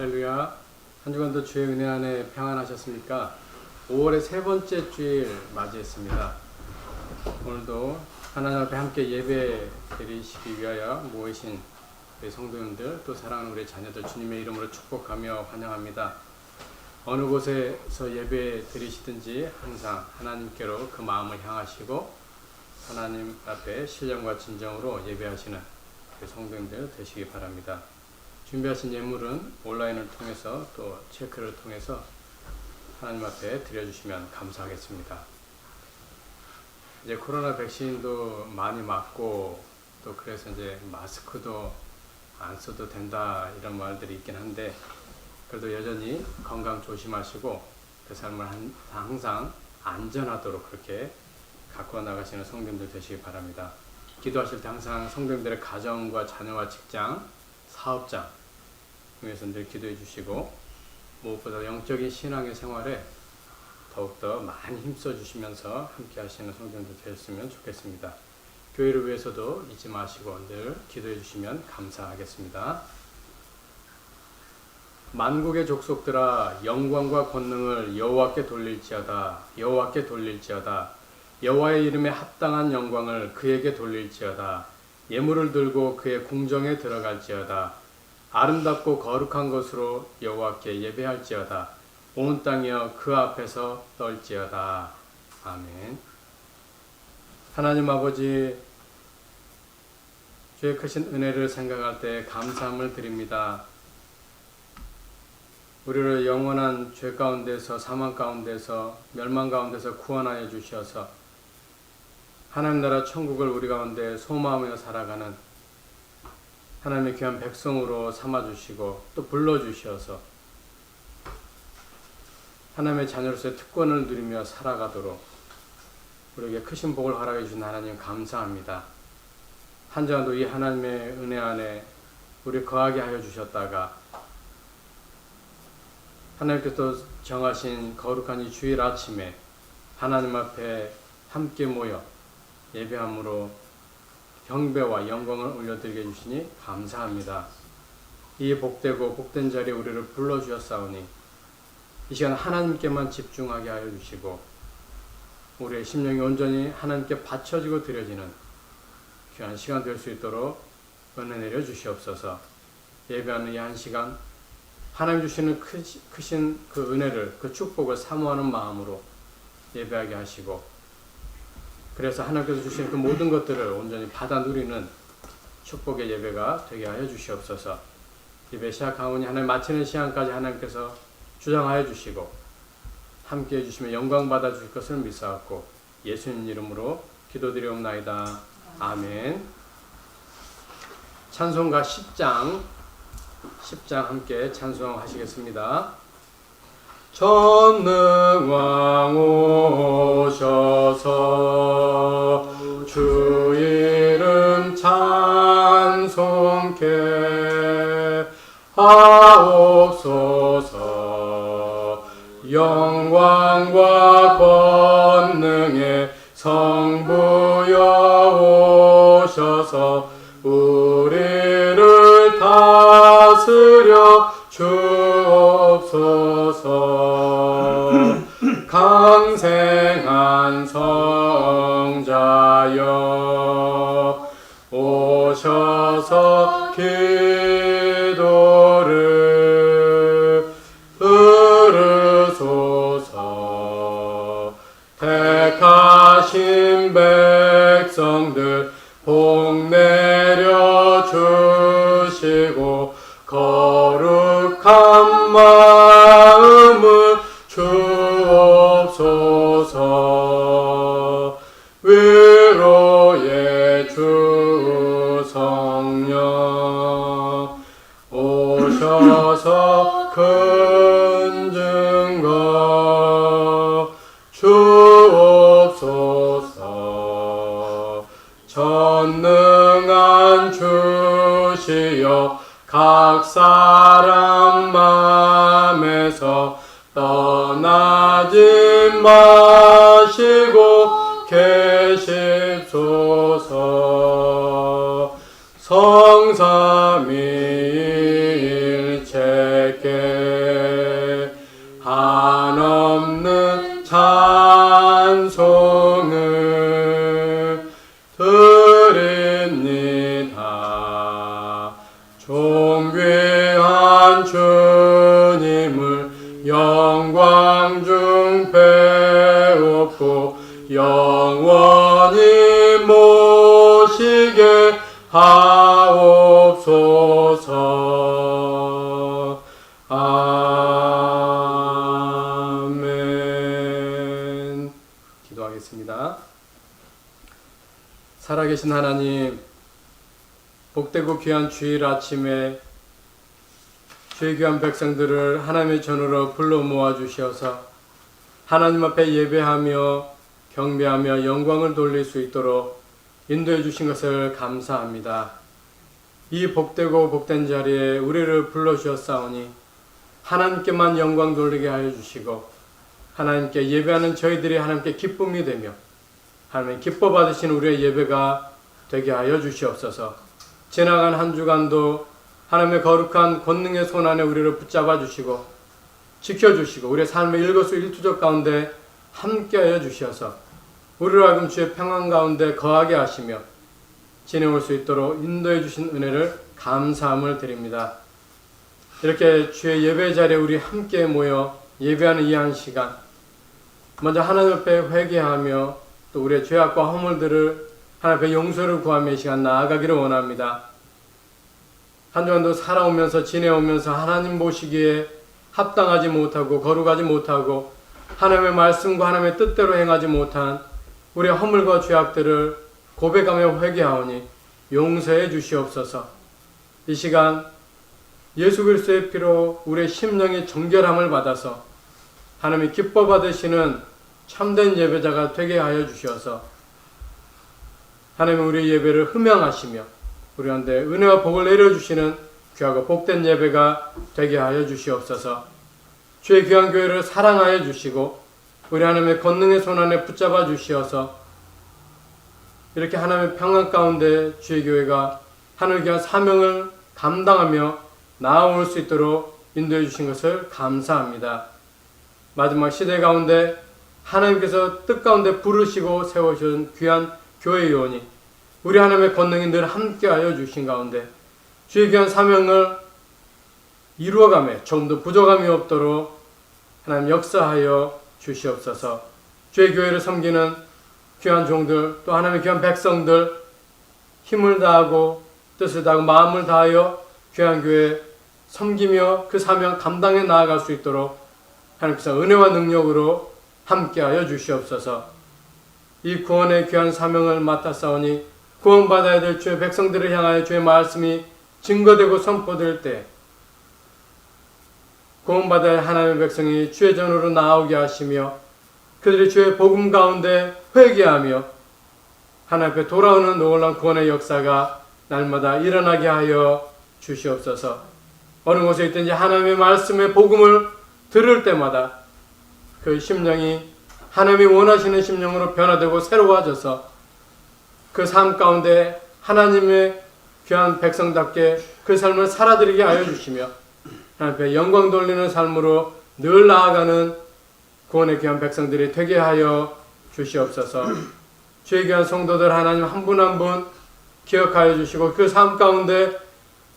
할렐루야. 한 주간도 주의 은혜 안에 평안하셨습니까? 5월의 세 번째 주일 맞이했습니다. 오늘도 하나님 앞에 함께 예배 드리시기 위하여 모이신 우리 성도님들, 또 사랑하는 우리 자녀들 주님의 이름으로 축복하며 환영합니다. 어느 곳에서 예배 드리시든지 항상 하나님께로 그 마음을 향하시고 하나님 앞에 신령과 진정으로 예배하시는 우리 성도님들 되시기 바랍니다. 준비하신 예물은 온라인을 통해서 또 체크를 통해서 하나님 앞에 드려주시면 감사하겠습니다. 이제 코로나 백신도 많이 맞고 또 그래서 이제 마스크도 안 써도 된다 이런 말들이 있긴 한데 그래도 여전히 건강 조심하시고 그 삶을 항상 안전하도록 그렇게 갖고 나가시는 성도님들 되시기 바랍니다. 기도하실 때 항상 성도님들의 가정과 자녀와 직장, 사업장 위해서 늘 기도해 주시고 무엇보다 영적인 신앙의 생활에 더욱더 많이 힘써 주시면서 함께 하시는 성도님들 되셨으면 좋겠습니다. 교회를 위해서도 잊지 마시고 늘 기도해 주시면 감사하겠습니다. 만국의 족속들아 영광과 권능을 여호와께 돌릴지어다. 여호와께 돌릴지어다. 여호와의 이름에 합당한 영광을 그에게 돌릴지어다. 예물을 들고 그의 궁정에 들어갈지어다. 아름답고 거룩한 것으로 여호와께 예배할지어다. 온 땅이여 그 앞에서 떨지어다. 아멘. 하나님 아버지, 주의 크신 은혜를 생각할 때 감사함을 드립니다. 우리를 영원한 죄 가운데서, 사망 가운데서, 멸망 가운데서 구원하여 주셔서 하나님 나라 천국을 우리 가운데 소망하며 살아가는 하나님의 귀한 백성으로 삼아주시고 또 불러주셔서 하나님의 자녀로서의 특권을 누리며 살아가도록 우리에게 크신 복을 허락해 주신 하나님 감사합니다. 한 주간도 이 하나님의 은혜 안에 우리 거하게 하여 주셨다가 하나님께서 정하신 거룩한 이 주일 아침에 하나님 앞에 함께 모여 예배함으로 경배와 영광을 올려드리게 해주시니 감사합니다. 이 복되고 복된 자리에 우리를 불러주셨사오니 이 시간 하나님께만 집중하게 하여 주시고 우리의 심령이 온전히 하나님께 바쳐지고 드려지는 귀한 시간 될 수 있도록 은혜 내려 주시옵소서. 예배하는 이 한 시간 하나님 주시는 크신 그 은혜를, 그 축복을 사모하는 마음으로 예배하게 하시고 그래서 하나님께서 주시는 그 모든 것들을 온전히 받아 누리는 축복의 예배가 되게 하여 주시옵소서. 예배 시작하오니 하나님 마치는 시간까지 하나님께서 주장하여 주시고 함께 해주시면 영광 받아 주실 것을 믿사옵고 예수님 이름으로 기도드리옵나이다. 아멘. 찬송가 10장 함께 찬송하시겠습니다. 전능왕 오셔서 주 이름 찬송케 하옵소서. 영광과 권능의 성부여 오셔서 우리를 다스려 주옵소서. 강생한 성자여 오셔서 기도를 들으소서. 택하신 백성들 복 내려 주시고 거룩한 마음을 주옵소서. 위로의 주 성령 오셔서 큰 증거 주옵소서. 전능한 주시여 각 사람 맘에서 떠나지 마시고 계십소서. 성삼위일체께 주께 한없는 찬송을 드립니다. 존귀한 주님을 영광 중 배웠고 영원히 모시게 하옵소서. 아멘. 기도하겠습니다. 살아계신 하나님, 복되고 귀한 주일 아침에 주의 귀한 백성들을 하나님의 전으로 불러 모아 주시어서 하나님 앞에 예배하며 경배하며 영광을 돌릴 수 있도록 인도해 주신 것을 감사합니다. 이 복되고 복된 자리에 우리를 불러주셨사오니 하나님께만 영광 돌리게 하여 주시고 하나님께 예배하는 저희들이 하나님께 기쁨이 되며 하나님 기뻐 받으신 우리의 예배가 되게 하여 주시옵소서. 지나간 한 주간도 하나님의 거룩한 권능의 손 안에 우리를 붙잡아 주시고 지켜주시고 우리의 삶의 일거수일투족 가운데 함께하여 주시어서 우리로 하여금 주의 평안 가운데 거하게 하시며 지내올 수 있도록 인도해 주신 은혜를 감사함을 드립니다. 이렇게 주의 예배 자리에 우리 함께 모여 예배하는 이 한 시간, 먼저 하나님 앞에 회개하며 또 우리의 죄악과 허물들을 하나님 앞에 용서를 구하며 이 시간 나아가기를 원합니다. 한 주간도 살아오면서 지내오면서 하나님 보시기에 합당하지 못하고 거룩하지 못하고 하나님의 말씀과 하나님의 뜻대로 행하지 못한 우리의 허물과 죄악들을 고백하며 회개하오니 용서해 주시옵소서. 이 시간 예수 그리스도의 피로 우리의 심령이 정결함을 받아서 하나님이 기뻐 받으시는 참된 예배자가 되게 하여 주시어서 하나님은 우리의 예배를 흠양하시며 우리한테 은혜와 복을 내려주시는 귀하고 복된 예배가 되게 하여 주시옵소서. 주의 귀한 교회를 사랑하여 주시고 우리 하나님의 권능의 손안에 붙잡아 주시어서 이렇게 하나님의 평안 가운데 주의 교회가 하늘의 귀한 사명을 감당하며 나아올 수 있도록 인도해 주신 것을 감사합니다. 마지막 시대 가운데 하나님께서 뜻 가운데 부르시고 세우신 귀한 교회 요원이 우리 하나님의 권능이 늘 함께하여 주신 가운데 주의 귀한 사명을 이루어가며 조금도 부족함이 없도록 하나님 역사하여 주시옵소서. 주의 교회를 섬기는 귀한 종들 또 하나님의 귀한 백성들 힘을 다하고 뜻을 다하고 마음을 다하여 귀한 교회 섬기며 그 사명 감당해 나아갈 수 있도록 하나님께서 은혜와 능력으로 함께하여 주시옵소서. 이 구원의 귀한 사명을 맡았사오니 구원받아야 될 주의 백성들을 향하여 주의 말씀이 증거되고 선포될 때 구원받아야 할 하나님의 백성이 주의 전으로 나오게 하시며 그들이 주의 복음 가운데 회개하며 하나님 앞에 돌아오는 놀라운 구원의 역사가 날마다 일어나게 하여 주시옵소서. 어느 곳에 있든지 하나님의 말씀의 복음을 들을 때마다 그 심령이 하나님이 원하시는 심령으로 변화되고 새로워져서 그 삶 가운데 하나님의 귀한 백성답게 그 삶을 살아드리게 하여 주시며 하나님 앞에 영광 돌리는 삶으로 늘 나아가는 구원의 귀한 백성들이 되게 하여 주시옵소서. 주의 귀한 성도들 하나님 한 분 한 분 기억하여 주시고 그 삶 가운데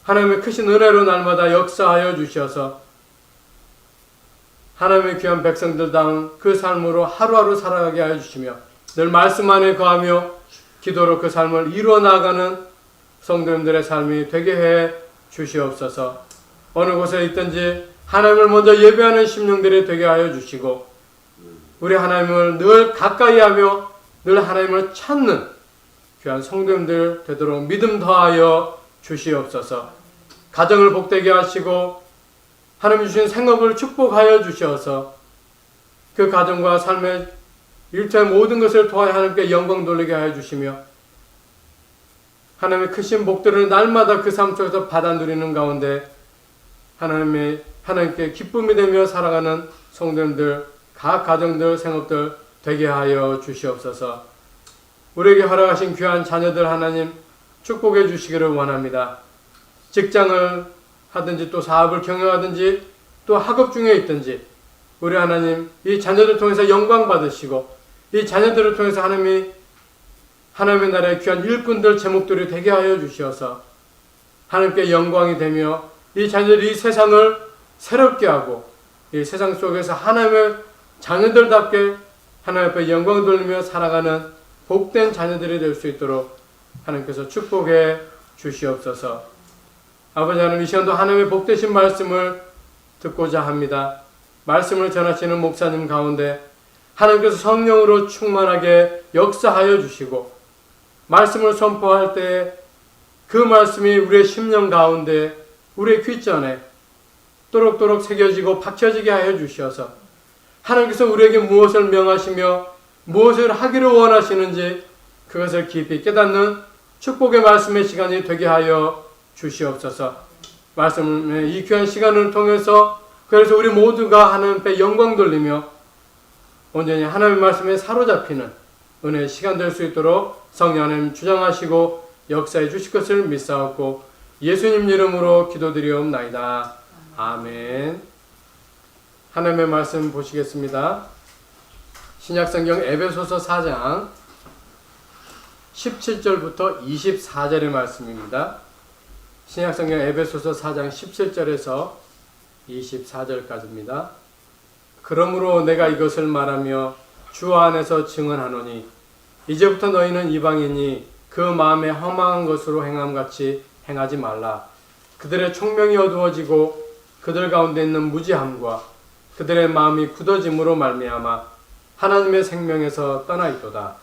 하나님의 크신 은혜로 날마다 역사하여 주셔서 하나님의 귀한 백성들다운 그 삶으로 하루하루 살아가게 하여 주시며 늘 말씀 안에 거하며 기도로 그 삶을 이루어 나가는 성도님들의 삶이 되게 해 주시옵소서. 어느 곳에 있든지 하나님을 먼저 예배하는 심령들이 되게 하여 주시고 우리 하나님을 늘 가까이 하며 늘 하나님을 찾는 귀한 성도님들 되도록 믿음 더하여 주시옵소서. 가정을 복되게 하시고 하나님 주신 생업을 축복하여 주셔서 그 가정과 삶의 일터의 모든 것을 통하여 하나님께 영광 돌리게 하여 주시며 하나님의 크신 복들을 날마다 그 삶 속에서 받아 누리는 가운데 하나님께 기쁨이 되며 살아가는 성도님들, 각 가정들, 생업들 되게 하여 주시옵소서. 우리에게 허락하신 귀한 자녀들 하나님 축복해 주시기를 원합니다. 직장을 하든지 또 사업을 경영하든지 또 학업 중에 있든지 우리 하나님 이 자녀들 통해서 영광 받으시고 이 자녀들을 통해서 하나님의 나라의 귀한 일꾼들 제목들이 되게 하여 주시어서 하나님께 영광이 되며 이 자녀들이 이 세상을 새롭게 하고 이 세상 속에서 하나님의 자녀들답게 하나님 앞에 영광 돌리며 살아가는 복된 자녀들이 될 수 있도록 하나님께서 축복해 주시옵소서. 아버지 하나님, 이 시간도 하나님의 복되신 말씀을 듣고자 합니다. 말씀을 전하시는 목사님 가운데 하나님께서 성령으로 충만하게 역사하여 주시고 말씀을 선포할 때 그 말씀이 우리의 심령 가운데 우리의 귓전에 또록또록 새겨지고 박혀지게 하여 주셔서 하나님께서 우리에게 무엇을 명하시며 무엇을 하기를 원하시는지 그것을 깊이 깨닫는 축복의 말씀의 시간이 되게 하여 주시옵소서. 말씀의 이 귀한 시간을 통해서 그래서 우리 모두가 하나님 앞에 영광 돌리며 온전히 하나님의 말씀에 사로잡히는 은혜의 시간 될 수 있도록 성령 하나님 주장하시고 역사해 주실 것을 믿사옵고 예수님 이름으로 기도드리옵나이다. 아멘. 하나님의 말씀 보시겠습니다. 신약성경 에베소서 4장 17절부터 24절의 말씀입니다. 신약성경 에베소서 4장 17절에서 24절까지입니다. 그러므로 내가 이것을 말하며 주 안에서 증언하노니 이제부터 너희는 이방인이 그 마음에 허망한 것으로 행함같이 행하지 말라. 그들의 총명이 어두워지고 그들 가운데 있는 무지함과 그들의 마음이 굳어짐으로 말미암아 하나님의 생명에서 떠나 있도다.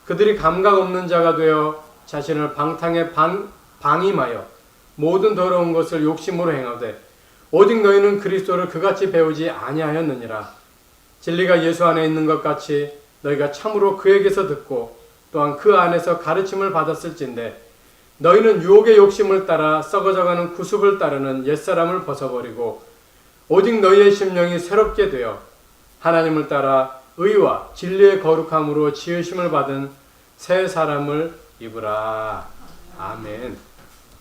그들이 감각 없는 자가 되어 자신을 방탕에 방임하여 모든 더러운 것을 욕심으로 행하되 오직 너희는 그리스도를 그같이 배우지 아니하였느니라. 진리가 예수 안에 있는 것 같이 너희가 참으로 그에게서 듣고 또한 그 안에서 가르침을 받았을진데 너희는 유혹의 욕심을 따라 썩어져가는 구습을 따르는 옛사람을 벗어버리고 오직 너희의 심령이 새롭게 되어 하나님을 따라 의와 진리의 거룩함으로 지으심을 받은 새 사람을 입으라. 아멘.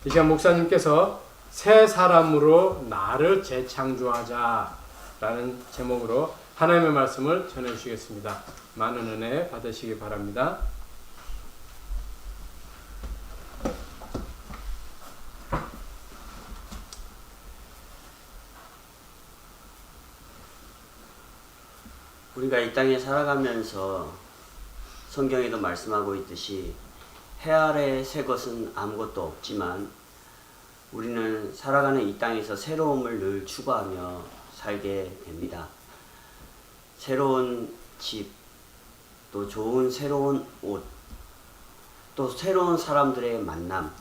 이 시간 목사님께서 새 사람으로 나를 재창조하자 라는 제목으로 하나님의 말씀을 전해주시겠습니다. 많은 은혜 받으시기 바랍니다. 우리가 이 땅에 살아가면서 성경에도 말씀하고 있듯이 해 아래 새 것은 아무것도 없지만 우리는 살아가는 이 땅에서 새로움을 늘 추구하며 살게 됩니다. 새로운 집, 또 좋은 새로운 옷, 또 새로운 사람들의 만남,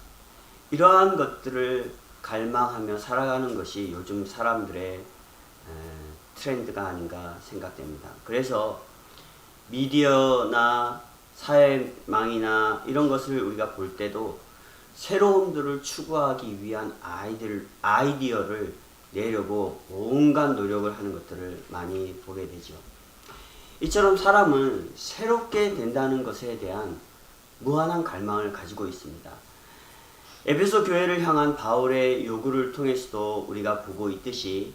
이러한 것들을 갈망하며 살아가는 것이 요즘 사람들의 트렌드가 아닌가 생각됩니다. 그래서 미디어나 사회망이나 이런 것을 우리가 볼 때도 새로움들을 추구하기 위한 아이디어를 내려고 온갖 노력을 하는 것들을 많이 보게 되죠. 이처럼 사람은 새롭게 된다는 것에 대한 무한한 갈망을 가지고 있습니다. 에베소 교회를 향한 바울의 요구를 통해서도 우리가 보고 있듯이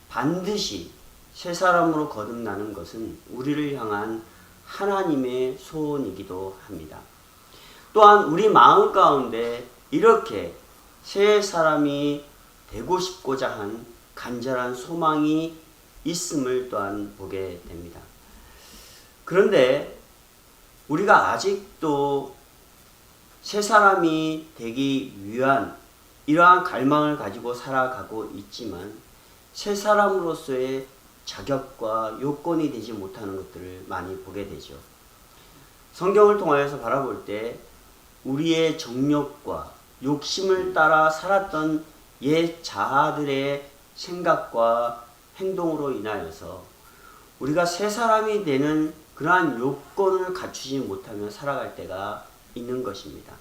반드시 새 사람으로 거듭나는 것은 우리를 향한 하나님의 소원이기도 합니다. 또한 우리 마음 가운데 이렇게 새 사람이 되고 싶고자 한 간절한 소망이 있음을 또한 보게 됩니다. 그런데 우리가 아직도 새 사람이 되기 위한 이러한 갈망을 가지고 살아가고 있지만 새 사람으로서의 자격과 요건이 되지 못하는 것들을 많이 보게 되죠. 성경을 통하여서 바라볼 때 우리의 정욕과 욕심을 따라 살았던 옛 자아들의 생각과 행동으로 인하여서 우리가 새 사람이 되는 그러한 요건을 갖추지 못하며 살아갈 때가 있는 것입니다.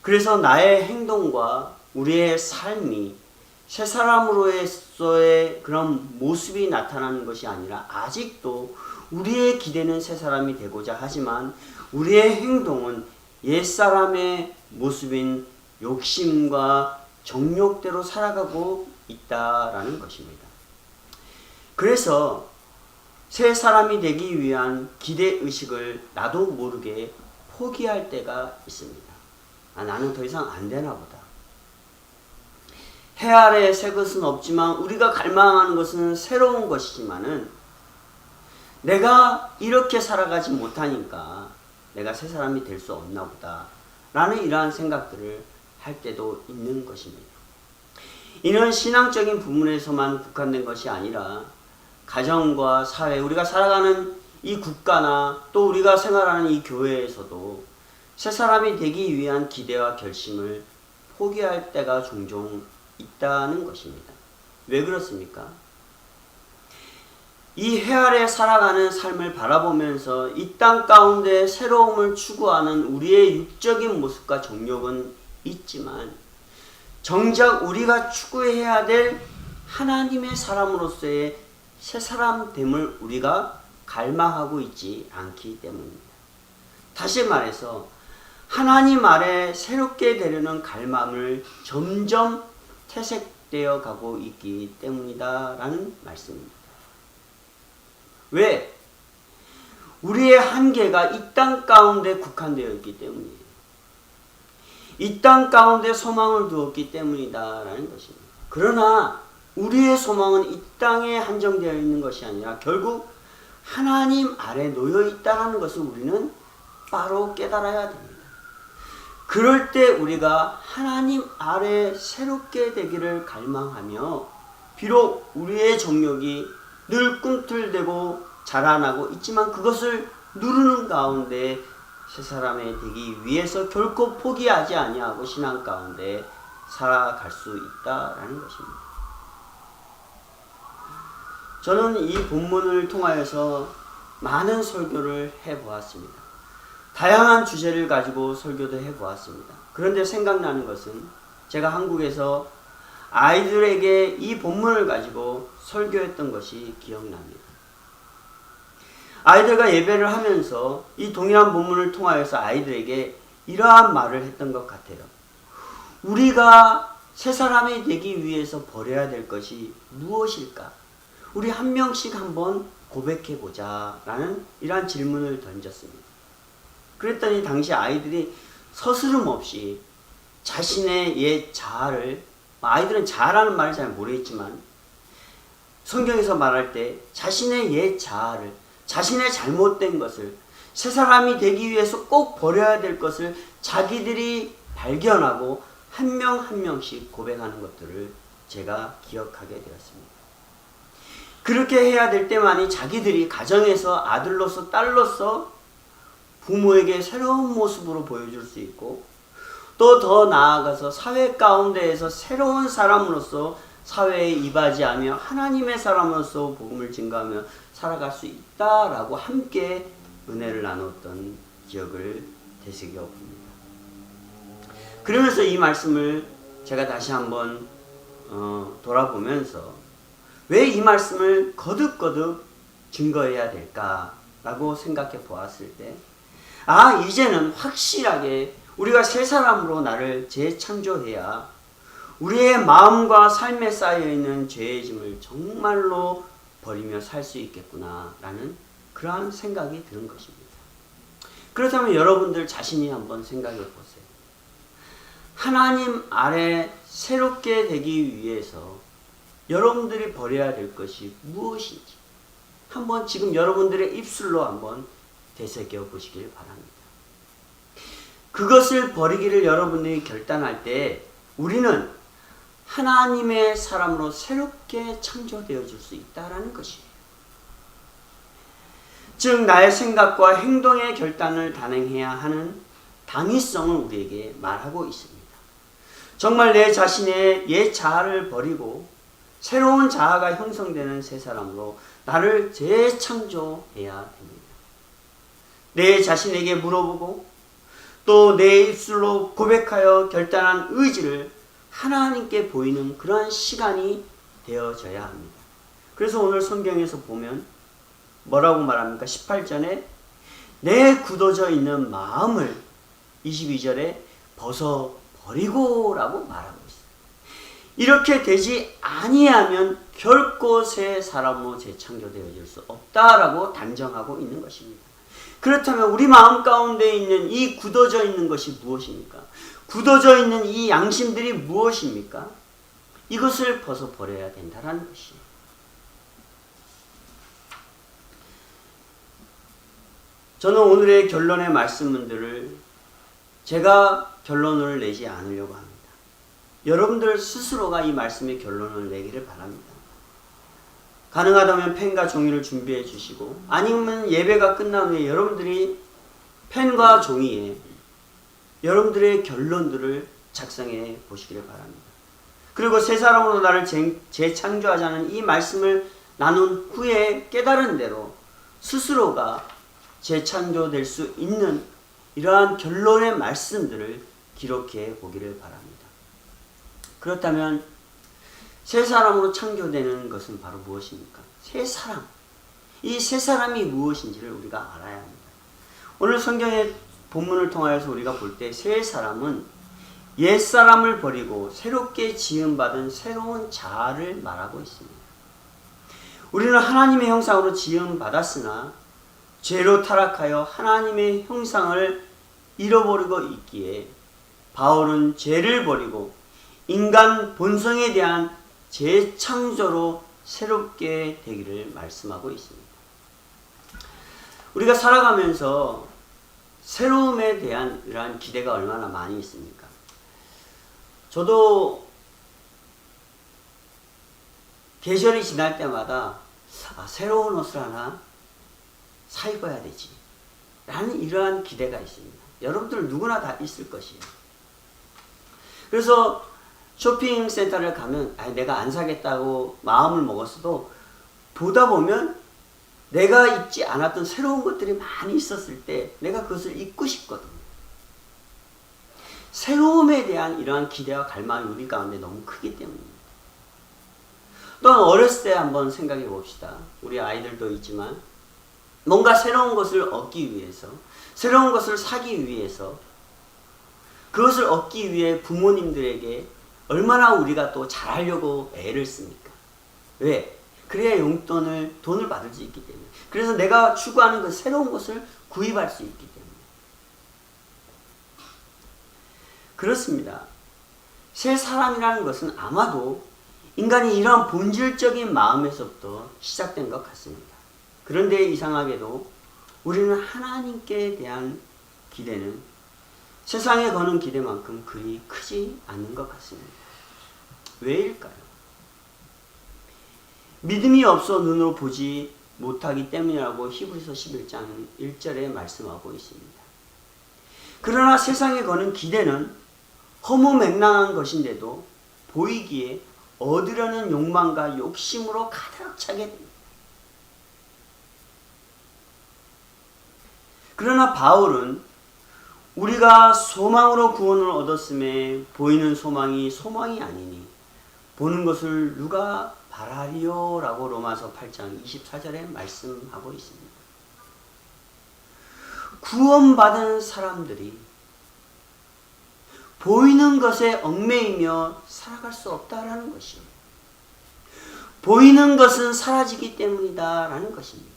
그래서 나의 행동과 우리의 삶이 새 사람으로서의 그런 모습이 나타나는 것이 아니라 아직도 우리의 기대는 새 사람이 되고자 하지만 우리의 행동은 옛사람의 모습인 욕심과 정욕대로 살아가고 있다라는 것입니다. 그래서 새 사람이 되기 위한 기대의식을 나도 모르게 포기할 때가 있습니다. 나는 더 이상 안 되나 보다. 해 아래 새 것은 없지만 우리가 갈망하는 것은 새로운 것이지만은 내가 이렇게 살아가지 못하니까 내가 새 사람이 될 수 없나 보다 라는 이러한 생각들을 할 때도 있는 것입니다. 이는 신앙적인 부분에서만 국한된 것이 아니라 가정과 사회, 우리가 살아가는 이 국가나 또 우리가 생활하는 이 교회에서도 새 사람이 되기 위한 기대와 결심을 포기할 때가 종종 있다는 것입니다. 왜 그렇습니까? 이 해 아래 살아가는 삶을 바라보면서 이 땅 가운데 새로움을 추구하는 우리의 육적인 모습과 정욕은 있지만 정작 우리가 추구해야 될 하나님의 사람으로서의 새 사람됨을 우리가 갈망하고 있지 않기 때문입니다. 다시 말해서 하나님 아래 새롭게 되려는 갈망을 점점 퇴색되어 가고 있기 때문이다 라는 말씀입니다. 왜? 우리의 한계가 이 땅 가운데 국한되어 있기 때문이에요. 이 땅 가운데 소망을 두었기 때문이다 라는 것입니다. 그러나 우리의 소망은 이 땅에 한정되어 있는 것이 아니라 결국 하나님 아래 놓여 있다는 것을 우리는 바로 깨달아야 됩니다. 그럴 때 우리가 하나님 아래 새롭게 되기를 갈망하며 비록 우리의 정욕이 늘 꿈틀대고 자라나고 있지만 그것을 누르는 가운데 새 사람이 되기 위해서 결코 포기하지 아니하고 신앙 가운데 살아갈 수 있다라는 것입니다. 저는 이 본문을 통하여서 많은 설교를 해보았습니다. 다양한 주제를 가지고 설교도 해보았습니다. 그런데 생각나는 것은 제가 한국에서 아이들에게 이 본문을 가지고 설교했던 것이 기억납니다. 아이들과 예배를 하면서 이 동일한 본문을 통하여서 아이들에게 이러한 말을 했던 것 같아요. 우리가 새 사람이 되기 위해서 버려야 될 것이 무엇일까? 우리 한 명씩 한번 고백해보자 라는 이러한 질문을 던졌습니다. 그랬더니 당시 아이들이 서스름 없이 자신의 옛 자아를, 아이들은 자아라는 말을 잘 모르겠지만 성경에서 말할 때 자신의 옛 자아를, 자신의 잘못된 것을, 새 사람이 되기 위해서 꼭 버려야 될 것을 자기들이 발견하고 한 명 한 명씩 고백하는 것들을 제가 기억하게 되었습니다. 그렇게 해야 될 때만이 자기들이 가정에서 아들로서 딸로서 부모에게 새로운 모습으로 보여줄 수 있고 또 더 나아가서 사회 가운데에서 새로운 사람으로서 사회에 이바지하며 하나님의 사람으로서 복음을 증거하며 살아갈 수 있다라고 함께 은혜를 나눴던 기억을 되새겨 봅니다. 그러면서 이 말씀을 제가 다시 한번 돌아보면서 왜 이 말씀을 거듭거듭 증거해야 될까라고 생각해 보았을 때 이제는 확실하게 우리가 새 사람으로 나를 재창조해야 우리의 마음과 삶에 쌓여있는 죄의 짐을 정말로 버리며 살 수 있겠구나 라는 그러한 생각이 드는 것입니다. 그렇다면 여러분들 자신이 한번 생각해 보세요. 하나님 아래 새롭게 되기 위해서 여러분들이 버려야 될 것이 무엇인지 한번 지금 여러분들의 입술로 한번 되새겨 보시길 바랍니다. 그것을 버리기를 여러분들이 결단할 때 우리는 하나님의 사람으로 새롭게 창조되어 줄 수 있다는 것이에요. 즉 나의 생각과 행동의 결단을 단행해야 하는 당위성을 우리에게 말하고 있습니다. 정말 내 자신의 옛 자아를 버리고 새로운 자아가 형성되는 새 사람으로 나를 재창조해야 됩니다. 내 자신에게 물어보고 또 내 입술로 고백하여 결단한 의지를 하나님께 보이는 그러한 시간이 되어져야 합니다. 그래서 오늘 성경에서 보면 뭐라고 말합니까? 18절에 내 굳어져 있는 마음을 22절에 벗어버리고 라고 말하고 있어요. 이렇게 되지 아니하면 결코 새 사람으로 재창조되어질 수 없다라고 단정하고 있는 것입니다. 그렇다면 우리 마음 가운데 있는 이 굳어져 있는 것이 무엇입니까? 굳어져 있는 이 양심들이 무엇입니까? 이것을 벗어버려야 된다는 것이에요. 저는 오늘의 결론의 말씀들을 제가 결론을 내지 않으려고 합니다. 여러분들 스스로가 이 말씀의 결론을 내기를 바랍니다. 가능하다면 펜과 종이를 준비해 주시고, 아니면 예배가 끝난 후에 여러분들이 펜과 종이에 여러분들의 결론들을 작성해 보시기를 바랍니다. 그리고 새 사람으로 나를 재창조하자는 이 말씀을 나눈 후에 깨달은 대로 스스로가 재창조될 수 있는 이러한 결론의 말씀들을 기록해 보기를 바랍니다. 그렇다면 새 사람으로 창조되는 것은 바로 무엇입니까? 새 사람. 이 새 사람이 무엇인지를 우리가 알아야 합니다. 오늘 성경의 본문을 통하여서 우리가 볼 때 새 사람은 옛 사람을 버리고 새롭게 지음받은 새로운 자아를 말하고 있습니다. 우리는 하나님의 형상으로 지음받았으나 죄로 타락하여 하나님의 형상을 잃어버리고 있기에 바울은 죄를 버리고 인간 본성에 대한 재창조로 새롭게 되기를 말씀하고 있습니다. 우리가 살아가면서 새로움에 대한 이러한 기대가 얼마나 많이 있습니까? 저도 계절이 지날 때마다 새로운 옷을 하나 사 입어야 되지 라는 이러한 기대가 있습니다. 여러분들 누구나 다 있을 것이에요. 그래서 쇼핑센터를 가면 내가 안 사겠다고 마음을 먹었어도 보다 보면 내가 입지 않았던 새로운 것들이 많이 있었을 때 내가 그것을 입고 싶거든요. 새로움에 대한 이러한 기대와 갈망이 우리 가운데 너무 크기 때문입니다. 또한 어렸을 때 한번 생각해 봅시다. 우리 아이들도 있지만 뭔가 새로운 것을 얻기 위해서, 새로운 것을 사기 위해서, 그것을 얻기 위해 부모님들에게 얼마나 우리가 또 잘하려고 애를 씁니까? 왜? 그래야 돈을 받을 수 있기 때문에. 그래서 내가 추구하는 그 새로운 것을 구입할 수 있기 때문에. 그렇습니다. 새 사람이라는 것은 아마도 인간이 이러한 본질적인 마음에서부터 시작된 것 같습니다. 그런데 이상하게도 우리는 하나님께 대한 기대는 세상에 거는 기대만큼 그리 크지 않는 것 같습니다. 왜일까요? 믿음이 없어 눈으로 보지 못하기 때문이라고 히브리서 11장 1절에 말씀하고 있습니다. 그러나 세상에 거는 기대는 허무맹랑한 것인데도 보이기에 얻으려는 욕망과 욕심으로 가득 차게 됩니다. 그러나 바울은 우리가 소망으로 구원을 얻었음에 보이는 소망이 아니니 보는 것을 누가 바라리요? 라고 로마서 8장 24절에 말씀하고 있습니다. 구원받은 사람들이 보이는 것에 얽매이며 살아갈 수 없다라는 것이에요. 보이는 것은 사라지기 때문이다라는 것입니다.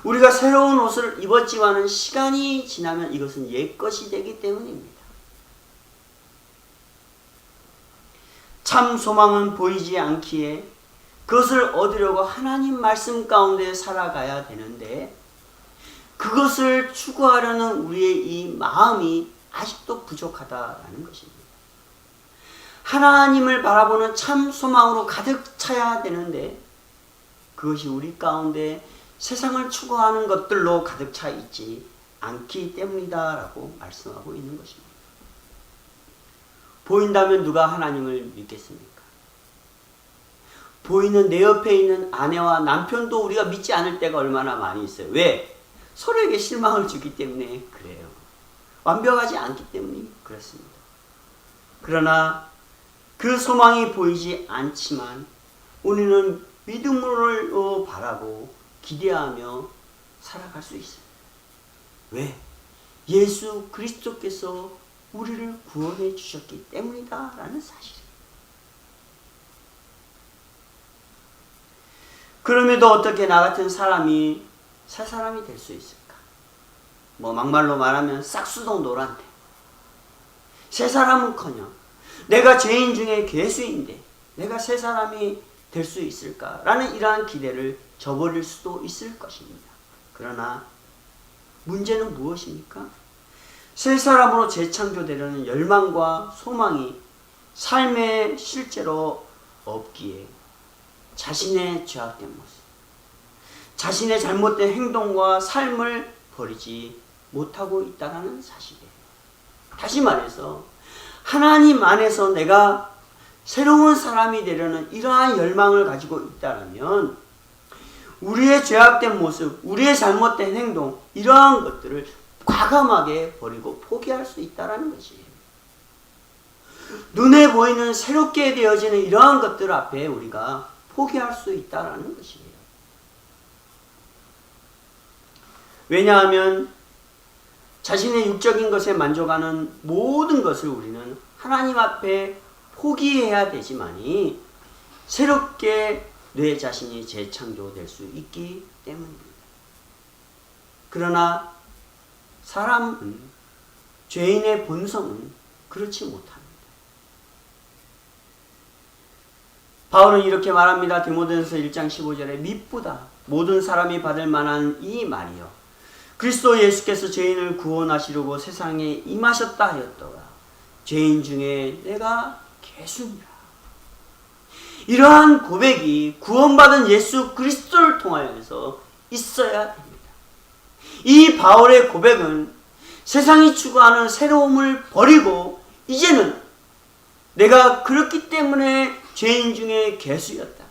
우리가 새로운 옷을 입었지만은 시간이 지나면 이것은 옛것이 되기 때문입니다. 참 소망은 보이지 않기에 그것을 얻으려고 하나님 말씀 가운데 살아가야 되는데 그것을 추구하려는 우리의 이 마음이 아직도 부족하다라는 것입니다. 하나님을 바라보는 참 소망으로 가득 차야 되는데 그것이 우리 가운데 세상을 추구하는 것들로 가득 차 있지 않기 때문이다라고 말씀하고 있는 것입니다. 보인다면 누가 하나님을 믿겠습니까? 보이는 내 옆에 있는 아내와 남편도 우리가 믿지 않을 때가 얼마나 많이 있어요. 왜? 서로에게 실망을 주기 때문에 그래요. 완벽하지 않기 때문에 그렇습니다. 그러나 그 소망이 보이지 않지만 우리는 믿음으로 바라고 기대하며 살아갈 수 있어요. 왜? 예수 그리스도께서 우리를 구원해 주셨기 때문이다 라는 사실이에요. 그럼에도 어떻게 나 같은 사람이 새 사람이 될 수 있을까? 뭐 막말로 말하면 싹수동 노란데. 새 사람은커녕 내가 죄인 중에 괴수인데 내가 새 사람이 될 수 있을까라는 이러한 기대를 저버릴 수도 있을 것입니다. 그러나 문제는 무엇입니까? 새 사람으로 재창조되려는 열망과 소망이 삶에 실제로 없기에 자신의 죄악된 모습, 자신의 잘못된 행동과 삶을 버리지 못하고 있다는 사실이에요. 다시 말해서 하나님 안에서 내가 새로운 사람이 되려는 이러한 열망을 가지고 있다면 우리의 죄악된 모습, 우리의 잘못된 행동, 이러한 것들을 과감하게 버리고 포기할 수 있다는 것이에요. 눈에 보이는 새롭게 되어지는 이러한 것들 앞에 우리가 포기할 수 있다는 것이에요. 왜냐하면 자신의 육적인 것에 만족하는 모든 것을 우리는 하나님 앞에 포기해야 되지만이 새롭게 내 자신이 재창조될 수 있기 때문입니다. 그러나 사람은, 죄인의 본성은 그렇지 못합니다. 바울은 이렇게 말합니다. 디모데전서 1장 15절에 미쁘다 모든 사람이 받을 만한 이 말이요 그리스도 예수께서 죄인을 구원하시려고 세상에 임하셨다 하였더라. 죄인 중에 내가 괴수니라. 이러한 고백이 구원받은 예수 그리스도를 통하여서 있어야 됩니다. 이 바울의 고백은 세상이 추구하는 새로움을 버리고 이제는 내가 그렇기 때문에 죄인 중에 괴수였다.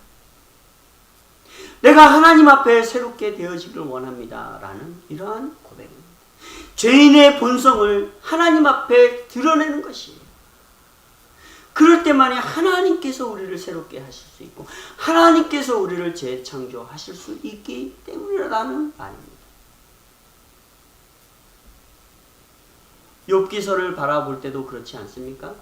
내가 하나님 앞에 새롭게 되어지기를 원합니다. 라는 이러한 고백입니다. 죄인의 본성을 하나님 앞에 드러내는 것이에요. 그럴 때만이 하나님께서 우리를 새롭게 하실 수 있고 하나님께서 우리를 재창조하실 수 있기 때문이라는 말입니다. 욥기서를 바라볼 때도 그렇지 않습니까?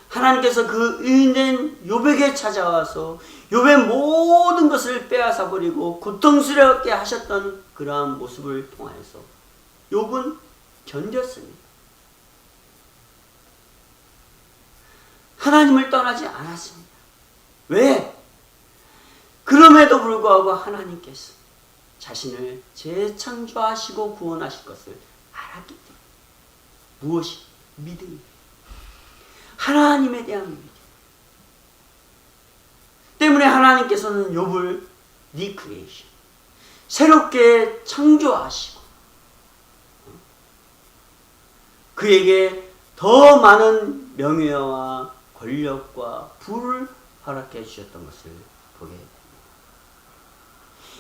하나님께서 그 의인된 욥에게 찾아와서 욥의 모든 것을 빼앗아 버리고 고통스럽게 하셨던 그러한 모습을 통하여서 욥은 견뎠습니다. 하나님을 떠나지 않았습니다. 왜? 그럼에도 불구하고 하나님께서 자신을 재창조하시고 구원하실 것을 알았기 때문에 무엇이? 믿음이. 하나님에 대한 믿음. 때문에 하나님께서는 욥을 리크리에이션, 새롭게 창조하시고 그에게 더 많은 명예와 권력과 부를 허락해 주셨던 것을 보게 됩니다.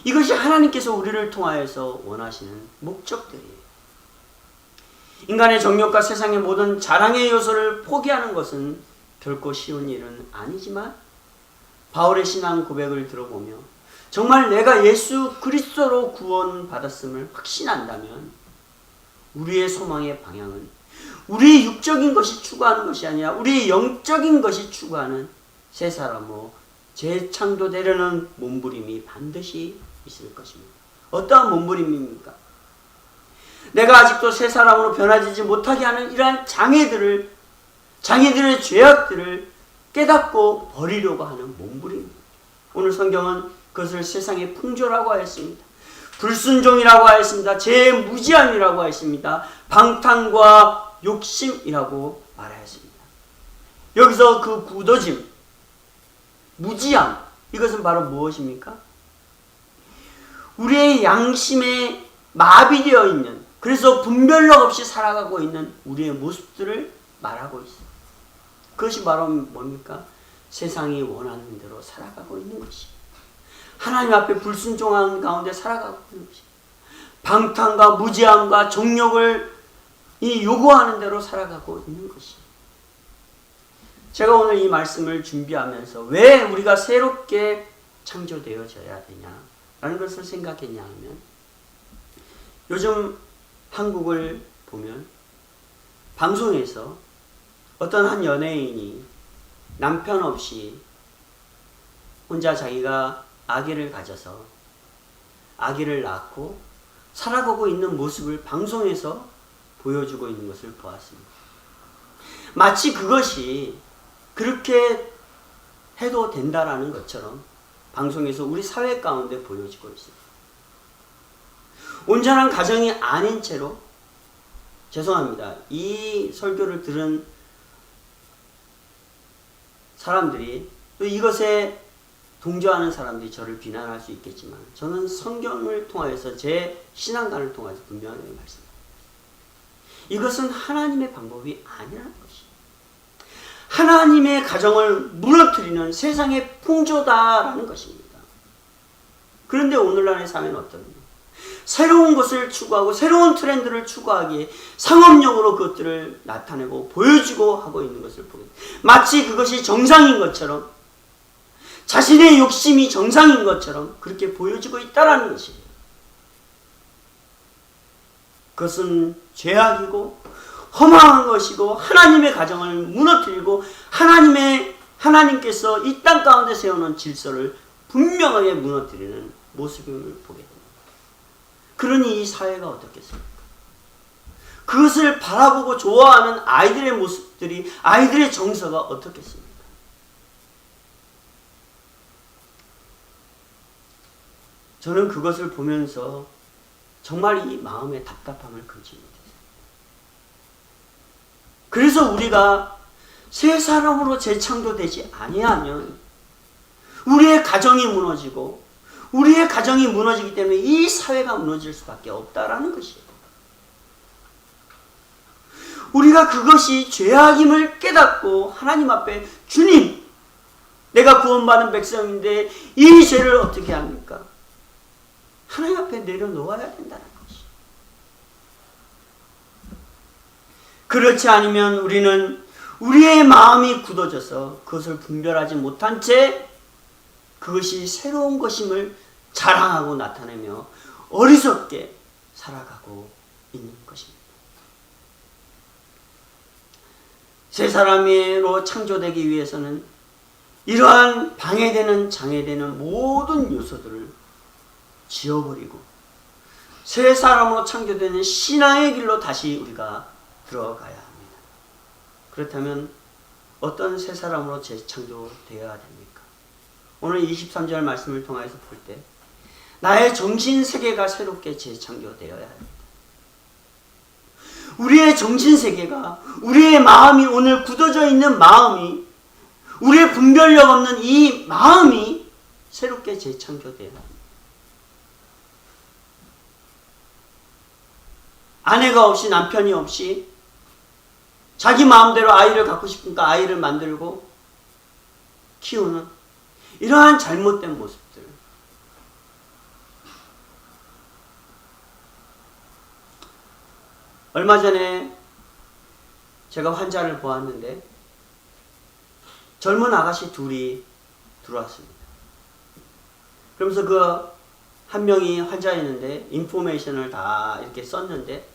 이것이 하나님께서 우리를 통하여서 원하시는 목적들이에요. 인간의 정욕과 세상의 모든 자랑의 요소를 포기하는 것은 결코 쉬운 일은 아니지만 바울의 신앙 고백을 들어보며 정말 내가 예수 그리스도로 구원받았음을 확신한다면 우리의 소망의 방향은 우리의 육적인 것이 추구하는 것이 아니라 우리의 영적인 것이 추구하는 새 사람으로 재창조되려는 몸부림이 반드시 있을 것입니다. 어떠한 몸부림입니까? 내가 아직도 새 사람으로 변화되지 못하게 하는 이러한 장애들의 죄악들을 깨닫고 버리려고 하는 몸부림입니다. 오늘 성경은 그것을 세상의 풍조라고 하였습니다. 불순종이라고 하였습니다. 죄무지함이라고 하였습니다. 방탕과 욕심이라고 말하였습니다. 여기서 그 굳어짐, 무지함, 이것은 바로 무엇입니까? 우리의 양심에 마비되어 있는, 그래서 분별력 없이 살아가고 있는 우리의 모습들을 말하고 있습니다. 그것이 바로 뭡니까? 세상이 원하는 대로 살아가고 있는 것이, 하나님 앞에 불순종하는 가운데 살아가고 있는 것이, 방탕과 무지함과 정욕을 요구하는 대로 살아가고 있는 것이. 제가 오늘 이 말씀을 준비하면서 왜 우리가 새롭게 창조되어져야 되냐라는 것을 생각했냐 하면, 요즘 한국을 보면 방송에서 어떤 한 연예인이 남편 없이 혼자 자기가 아기를 가져서 아기를 낳고 살아가고 있는 모습을 방송에서 보여주고 있는 것을 보았습니다. 마치 그것이 그렇게 해도 된다라는 것처럼 방송에서 우리 사회 가운데 보여지고 있습니다. 온전한 가정이 아닌 채로, 죄송합니다, 이 설교를 들은 사람들이 또 이것에 동조하는 사람들이 저를 비난할 수 있겠지만 저는 성경을 통하여서 제 신앙관을 통해서 분명하게 말씀드립니다. 이것은 하나님의 방법이 아니라는 것이에요. 하나님의 가정을 무너뜨리는 세상의 풍조다라는 것입니다. 그런데 오늘날의 사회는 어떤가? 새로운 것을 추구하고 새로운 트렌드를 추구하기에 상업용으로 그것들을 나타내고 보여주고 하고 있는 것을 보게 됩니다. 마치 그것이 정상인 것처럼, 자신의 욕심이 정상인 것처럼 그렇게 보여지고 있다는 것이에요. 그것은 죄악이고 허망한 것이고 하나님의 가정을 무너뜨리고 하나님께서 이 땅 가운데 세워놓은 질서를 분명하게 무너뜨리는 모습을 보게 됩니다. 그러니 이 사회가 어떻겠습니까? 그것을 바라보고 좋아하는 아이들의 모습들이, 아이들의 정서가 어떻겠습니까? 저는 그것을 보면서 정말 이 마음의 답답함을 금치 못했어요. 그래서 우리가 새 사람으로 재창조되지 아니하면 우리의 가정이 무너지고 우리의 가정이 무너지기 때문에 이 사회가 무너질 수밖에 없다라는 것이에요. 우리가 그것이 죄악임을 깨닫고 하나님 앞에, 주님, 내가 구원받은 백성인데 이 죄를 어떻게 합니까? 하나님 앞에 내려놓아야 된다는 것이에요. 그렇지 않으면 우리는 우리의 마음이 굳어져서 그것을 분별하지 못한 채 그것이 새로운 것임을 자랑하고 나타내며 어리석게 살아가고 있는 것입니다. 새 사람으로 창조되기 위해서는 이러한 방해되는, 장애되는 모든 요소들을 지워버리고 새 사람으로 창조되는 신앙의 길로 다시 우리가 들어가야 합니다. 그렇다면 어떤 새 사람으로 재창조되어야 됩니까? 오늘 23절 말씀을 통해서 볼 때 나의 정신세계가 새롭게 재창조되어야 합니다. 우리의 정신세계가, 우리의 마음이, 오늘 굳어져 있는 마음이, 우리의 분별력 없는 이 마음이 새롭게 재창조되어야 합니다. 아내가 없이, 남편이 없이 자기 마음대로 아이를 갖고 싶으니까 아이를 만들고 키우는 이러한 잘못된 모습들. 얼마 전에 제가 환자를 보았는데 젊은 아가씨 둘이 들어왔습니다. 그러면서 그 한 명이 환자였는데 인포메이션을 다 이렇게 썼는데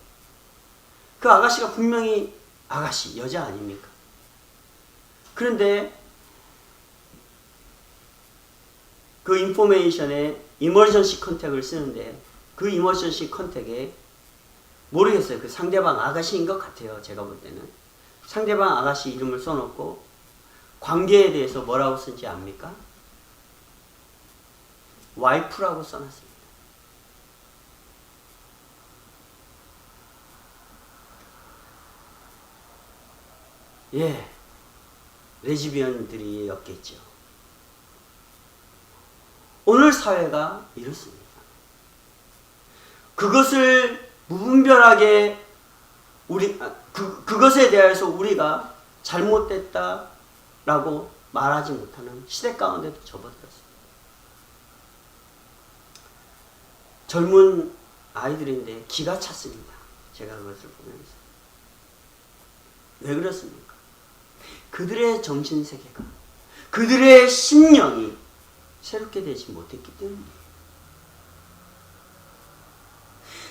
그 아가씨가 분명히 아가씨, 여자 아닙니까? 그런데 그 인포메이션에 이머전시 컨택을 쓰는데 그 이머전시 컨택에 모르겠어요. 그 상대방 아가씨인 것 같아요. 제가 볼 때는. 상대방 아가씨 이름을 써놓고 관계에 대해서 뭐라고 쓴지 압니까? 와이프라고 써놨습니다. 예, 레즈비언들이었겠죠. 오늘 사회가 이렇습니다. 그것을 무분별하게 그것에 대해서 우리가 잘못됐다라고 말하지 못하는 시대 가운데도 접어들었습니다. 젊은 아이들인데 기가 찼습니다. 제가 그것을 보면서. 왜 그렇습니까? 그들의 정신세계가, 그들의 심령이 새롭게 되지 못했기 때문이에요.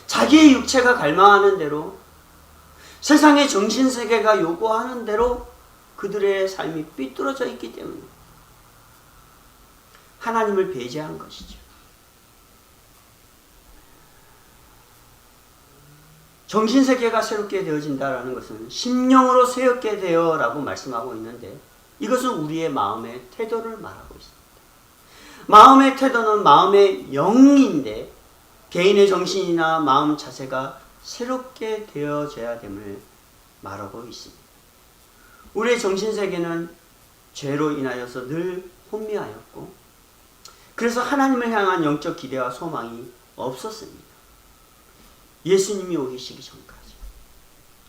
자기의 육체가 갈망하는 대로, 세상의 정신세계가 요구하는 대로 그들의 삶이 삐뚤어져 있기 때문이에요. 하나님을 배제한 것이죠. 정신세계가 새롭게 되어진다라는 것은 심령으로 새롭게 되어라고 말씀하고 있는데, 이것은 우리의 마음의 태도를 말하고 있습니다. 마음의 태도는 마음의 영인데 개인의 정신이나 마음 자세가 새롭게 되어져야 됨을 말하고 있습니다. 우리의 정신세계는 죄로 인하여서 늘 혼미하였고, 그래서 하나님을 향한 영적 기대와 소망이 없었습니다. 예수님이 오시기 전까지.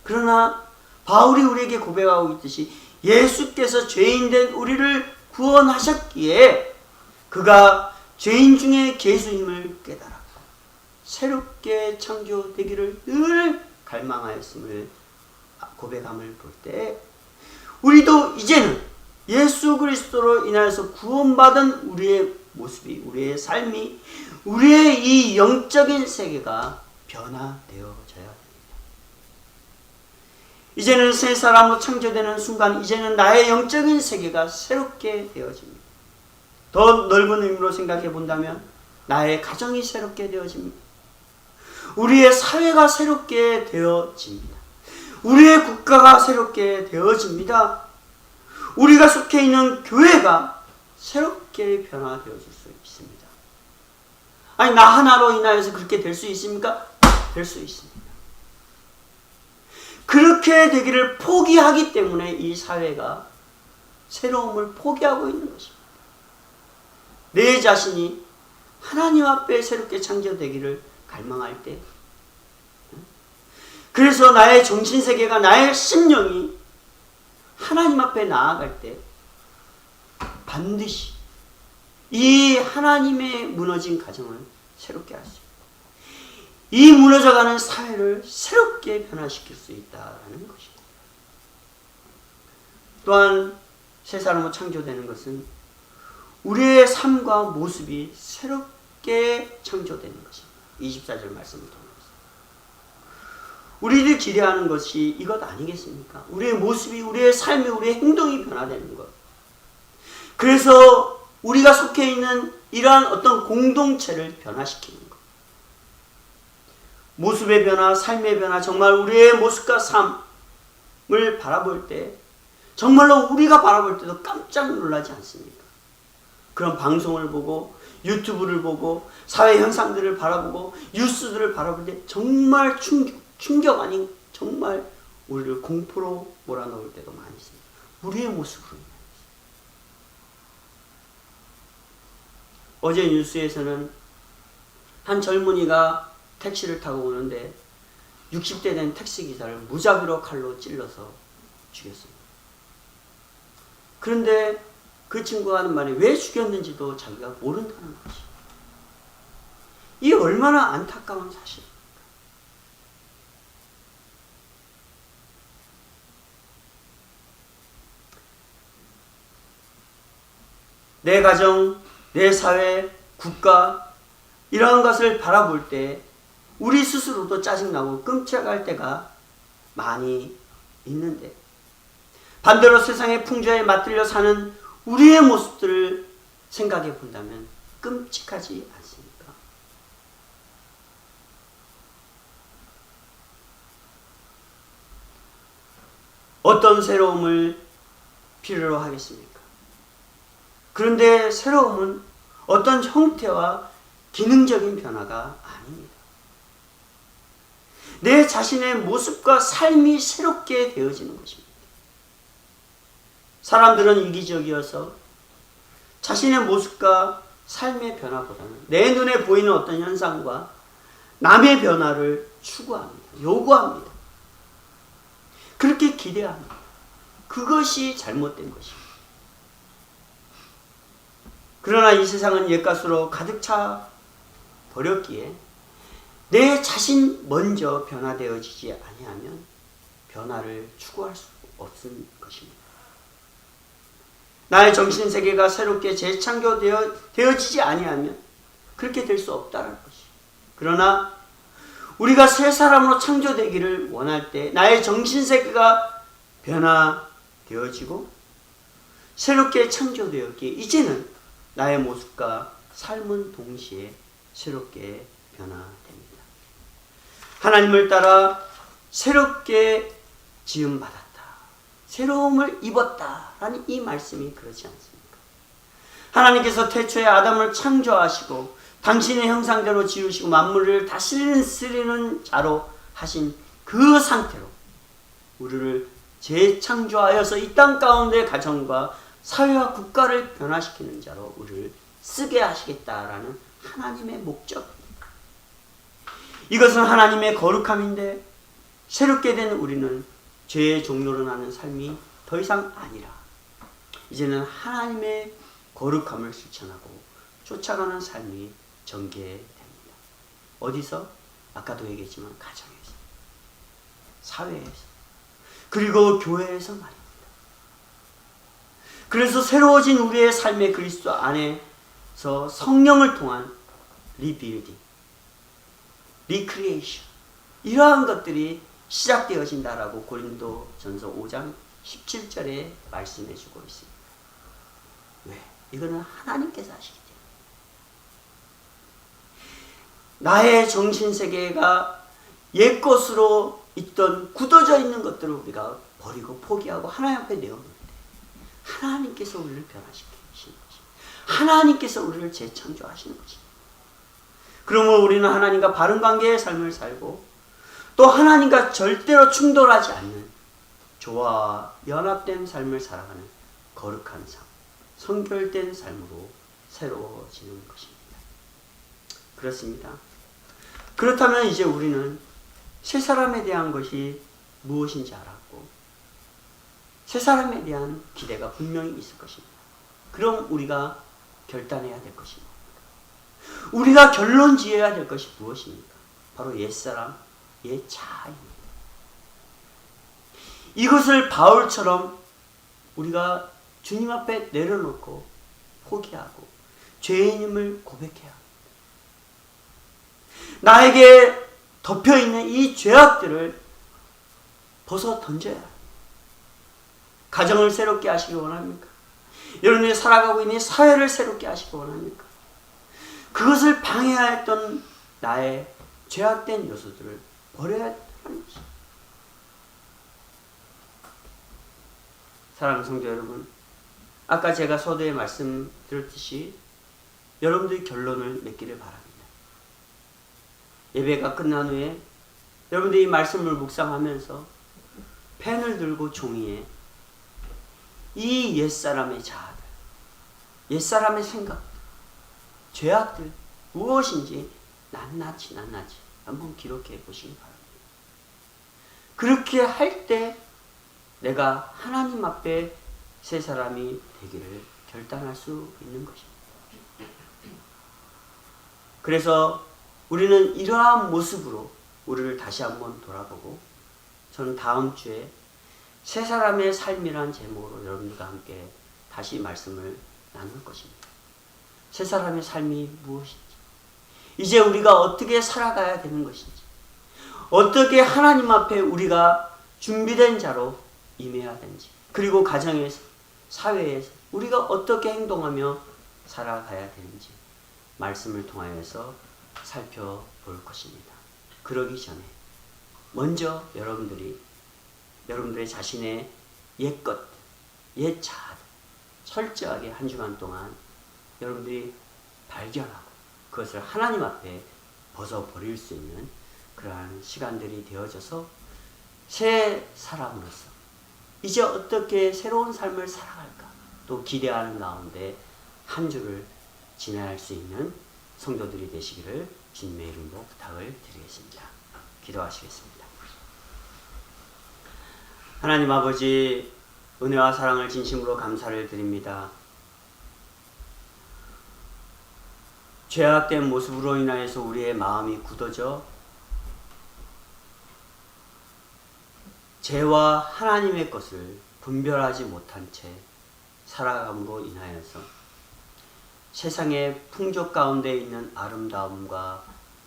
그러나 바울이 우리에게 고백하고 있듯이 예수께서 죄인된 우리를 구원하셨기에 그가 죄인 중에 예수님을 깨달았고 새롭게 창조되기를 늘 갈망하였음을 고백함을 볼 때, 우리도 이제는 예수 그리스도로 인하여서 구원받은 우리의 모습이, 우리의 삶이, 우리의 이 영적인 세계가 변화되어져야 합니다. 이제는 새 사람으로 창조되는 순간, 이제는 나의 영적인 세계가 새롭게 되어집니다. 더 넓은 의미로 생각해 본다면 나의 가정이 새롭게 되어집니다. 우리의 사회가 새롭게 되어집니다. 우리의 국가가 새롭게 되어집니다. 우리가 속해 있는 교회가 새롭게 변화되어질 수 있습니다. 아니, 나 하나로 인하여서 그렇게 될 수 있습니까? 될 수 있습니다. 그렇게 되기를 포기하기 때문에 이 사회가 새로움을 포기하고 있는 것입니다. 내 자신이 하나님 앞에 새롭게 창조되기를 갈망할 때, 그래서 나의 정신세계가, 나의 심령이 하나님 앞에 나아갈 때 반드시 이 하나님의 무너진 가정을 새롭게 할 수 있다. 이 무너져가는 사회를 새롭게 변화시킬 수 있다는 것입니다. 또한 새 사람으로 창조되는 것은 우리의 삶과 모습이 새롭게 창조되는 것입니다. 24절 말씀을 통해서 우리들 기대하는 것이 이것 아니겠습니까? 우리의 모습이, 우리의 삶이, 우리의 행동이 변화되는 것. 그래서 우리가 속해 있는 이러한 어떤 공동체를 변화시키는 것. 모습의 변화, 삶의 변화, 정말 우리의 모습과 삶을 바라볼 때 정말로 우리가 바라볼 때도 깜짝 놀라지 않습니까? 그런 방송을 보고 유튜브를 보고 사회 현상들을 바라보고 뉴스들을 바라볼 때 정말 충격 아닌 정말 우리를 공포로 몰아넣을 때도 많이 있습니다. 우리의 모습으로. 어제 뉴스에서는 한 젊은이가 택시를 타고 오는데 60대 된 택시기사를 무자비로 칼로 찔러서 죽였습니다. 그런데 그 친구가 하는 말이 왜 죽였는지도 자기가 모른다는 것이. 이 얼마나 안타까운 사실입니까? 내 가정, 내 사회, 국가 이러한 것을 바라볼 때 우리 스스로도 짜증나고 끔찍할 때가 많이 있는데, 반대로 세상의 풍조에 맞들려 사는 우리의 모습들을 생각해 본다면 끔찍하지 않습니까? 어떤 새로움을 필요로 하겠습니까? 그런데 새로움은 어떤 형태와 기능적인 변화가 아닙니다. 내 자신의 모습과 삶이 새롭게 되어지는 것입니다. 사람들은 이기적이어서 자신의 모습과 삶의 변화보다는 내 눈에 보이는 어떤 현상과 남의 변화를 추구합니다. 요구합니다. 그렇게 기대합니다. 그것이 잘못된 것입니다. 그러나 이 세상은 옛것으로 가득 차 버렸기에 내 자신 먼저 변화되어지지 아니하면 변화를 추구할 수 없는 것입니다. 나의 정신세계가 새롭게 재창조되어지지 아니하면 그렇게 될 수 없다는 것이. 그러나 우리가 새 사람으로 창조되기를 원할 때 나의 정신세계가 변화되어지고 새롭게 창조되었기에 이제는 나의 모습과 삶은 동시에 새롭게 변화됩니다. 하나님을 따라 새롭게 지음받았다. 새로움을 입었다라는 이 말씀이 그렇지 않습니까? 하나님께서 태초에 아담을 창조하시고 당신의 형상대로 지으시고 만물을 다스리는 자로 하신 그 상태로 우리를 재창조하여서 이 땅 가운데 가정과 사회와 국가를 변화시키는 자로 우리를 쓰게 하시겠다라는 하나님의 목적입니다. 이것은 하나님의 거룩함인데 새롭게 된 우리는 죄의 종로로 나는 삶이 더 이상 아니라 이제는 하나님의 거룩함을 실천하고 쫓아가는 삶이 전개됩니다. 어디서? 아까도 얘기했지만 가정에서, 사회에서, 그리고 교회에서 말입니다. 그래서 새로워진 우리의 삶의 그리스도 안에서 성령을 통한 리빌딩, 리크리에이션, 이러한 것들이 시작되어진다라고 고린도전서 5장 17절에 말씀해 주고 있습니다. 왜? 이거는 하나님께서 하시기 때문에. 나의 정신세계가 옛것으로 있던 굳어져 있는 것들을 우리가 버리고 포기하고 하나님 앞에 내어놓을 때 하나님께서 우리를 변화시키시는 것입니다. 하나님께서 우리를 재창조하시는 것입니다. 그러면 우리는 하나님과 바른 관계의 삶을 살고 또 하나님과 절대로 충돌하지 않는 조화와 연합된 삶을 살아가는 거룩한 삶, 성결된 삶으로 새로워지는 것입니다. 그렇습니다. 그렇다면 이제 우리는 새 사람에 대한 것이 무엇인지 알았고 새 사람에 대한 기대가 분명히 있을 것입니다. 그럼 우리가 결단해야 될 것입니다. 우리가 결론 지어야 될 것이 무엇입니까? 바로 옛사람, 옛자아입니다. 이것을 바울처럼 우리가 주님 앞에 내려놓고 포기하고 죄인임을 고백해야 합니다. 나에게 덮여있는 이 죄악들을 벗어 던져야 합니다. 가정을 새롭게 하시기 원합니까? 여러분이 살아가고 있는 사회를 새롭게 하시기 원합니까? 그것을 방해하였던 나의 죄악된 요소들을 버려야 하는 것입니다. 사랑하는 성도 여러분, 아까 제가 서두에 말씀드렸듯이 여러분들이 결론을 맺기를 바랍니다. 예배가 끝난 후에 여러분들이 이 말씀을 묵상하면서 펜을 들고 종이에 이 옛사람의 자아들, 옛사람의 생각들, 죄악들 무엇인지 낱낱이 한번 기록해 보시기 바랍니다. 그렇게 할 때 내가 하나님 앞에 새 사람이 되기를 결단할 수 있는 것입니다. 그래서 우리는 이러한 모습으로 우리를 다시 한번 돌아보고 저는 다음 주에 새 사람의 삶이란 제목으로 여러분들과 함께 다시 말씀을 나눌 것입니다. 새 사람의 삶이 무엇인지, 이제 우리가 어떻게 살아가야 되는 것인지, 어떻게 하나님 앞에 우리가 준비된 자로 임해야 되는지, 그리고 가정에서, 사회에서 우리가 어떻게 행동하며 살아가야 되는지 말씀을 통하여서 살펴볼 것입니다. 그러기 전에 먼저 여러분들의 자신의 옛것, 옛자아들 철저하게 한 주간 동안 여러분들이 발견하고 그것을 하나님 앞에 벗어버릴 수 있는 그러한 시간들이 되어져서 새 사람으로서 이제 어떻게 새로운 삶을 살아갈까 또 기대하는 가운데 한 주를 지나갈 수 있는 성도들이 되시기를 주님의 이름으로 부탁을 드리겠습니다. 기도하시겠습니다. 하나님 아버지, 은혜와 사랑을 진심으로 감사를 드립니다. 죄악된 모습으로 인하여서 우리의 마음이 굳어져 죄와 하나님의 것을 분별하지 못한 채 살아감으로 인하여서 세상의 풍족 가운데 있는 아름다움과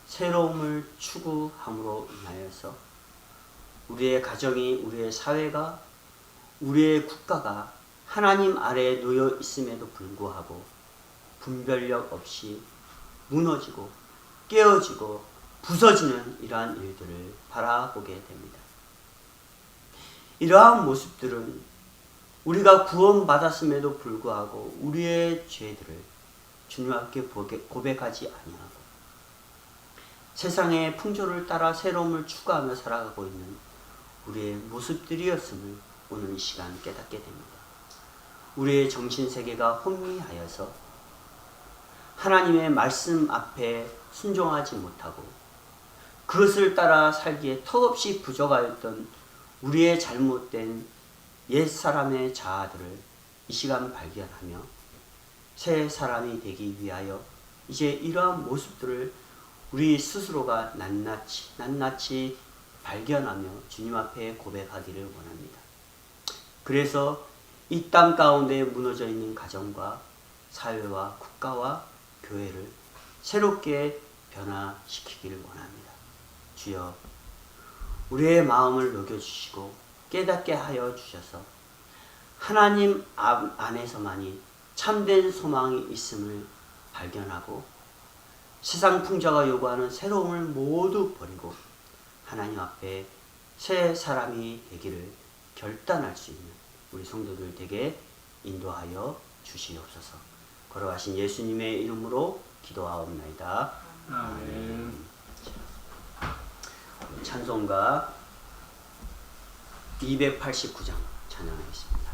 새로움을 추구함으로 인하여서 우리의 가정이, 우리의 사회가, 우리의 국가가 하나님 아래에 놓여 있음에도 불구하고 분별력 없이 무너지고 깨어지고 부서지는 이러한 일들을 바라보게 됩니다. 이러한 모습들은 우리가 구원받았음에도 불구하고 우리의 죄들을 주님 앞에 고백하지 아니하고 세상의 풍조를 따라 새로움을 추구하며 살아가고 있는 우리의 모습들이었음을 오늘 이 시간 깨닫게 됩니다. 우리의 정신세계가 혼미하여서 하나님의 말씀 앞에 순종하지 못하고 그것을 따라 살기에 턱없이 부족하였던 우리의 잘못된 옛사람의 자아들을 이 시간 발견하며 새 사람이 되기 위하여 이제 이러한 모습들을 우리 스스로가 낱낱이 발견하며 주님 앞에 고백하기를 원합니다. 그래서 이 땅 가운데 무너져 있는 가정과 사회와 국가와 교회를 새롭게 변화시키기를 원합니다. 주여, 우리의 마음을 녹여주시고 깨닫게 하여 주셔서 하나님 안에서만이 참된 소망이 있음을 발견하고 세상 풍자가 요구하는 새로움을 모두 버리고 하나님 앞에 새 사람이 되기를 결단할 수 있는 우리 성도들 되게 인도하여 주시옵소서. 걸어가신 예수님의 이름으로 기도하옵나이다. 아멘. 찬송가 289장 찬양하겠습니다.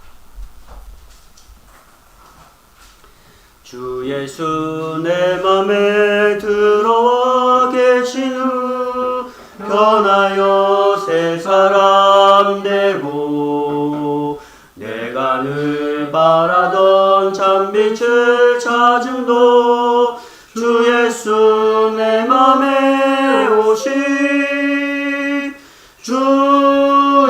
주 예수 내 맘에 들어와 계신 후 변하여 새 사람 되고 내가 늘 바라던 참빛을 찾음도 주 예수 내 맘에 오시 주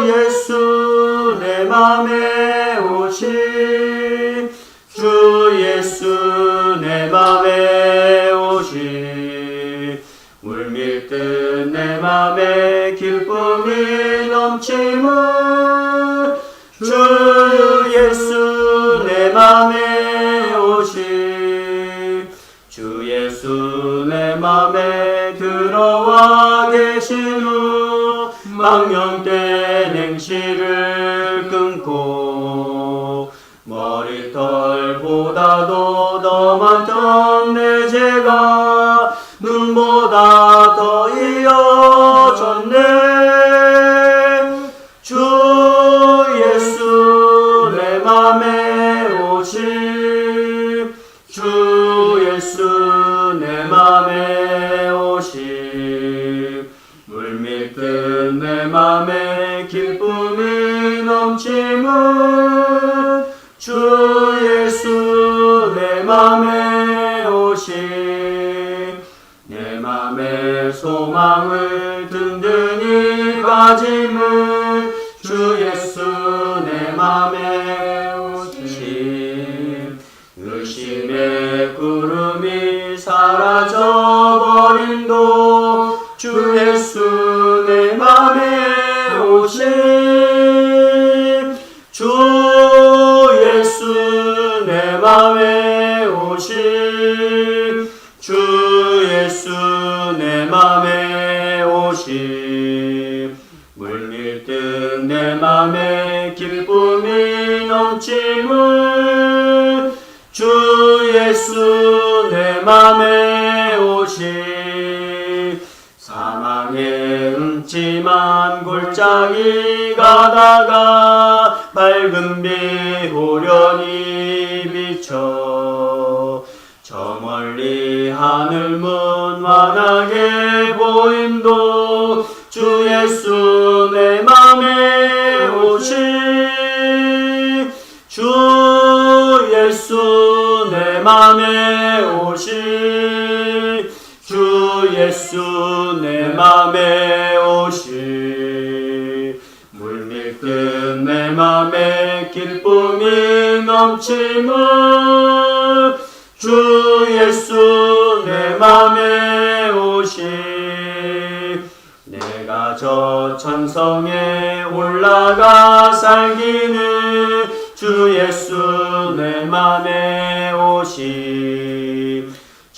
예수 내 맘에 오시 주 예수 내 맘에 오시 물밀듯 내 맘에 기쁨이 넘치는 주 예수 내 맘에 오시 주 예수 내 맘에 들어와 계신 후 망령된 행실을 끊고 머리털보다도 더 많던 내 죄가 눈보다 더 이어졌네 주 예수 내 맘에 오시 주 예수 내 맘에 오시 물밀듯 내 맘에 기쁨이 넘치는 주 예수 내 맘에 오시 내 맘에 소망을 든든히 가짐은 주 예수 내 맘에 오시 의심의 구름이 사라져버린도 주 예수 내 맘에 오시 주 예수 내 맘에 오시 주 예수 내 맘에 오시 물밀듯 내 맘에 기쁨이 넘치는 주 예수 내 맘에 오시 사망의 음침한 골짜기 가다가 밝은 빛 호련히 비쳐 저 멀리 하늘문 환하게 보임도 주 예수 내 맘에 오시 주 예수 내 맘에 오시 주 예수 내 맘에 오시 물밀듯 내 맘에 기쁨이 넘치는 주 예수 내 맘에 오시 내가 저 천성에 올라가 살기는 주 예수 내 맘에 오시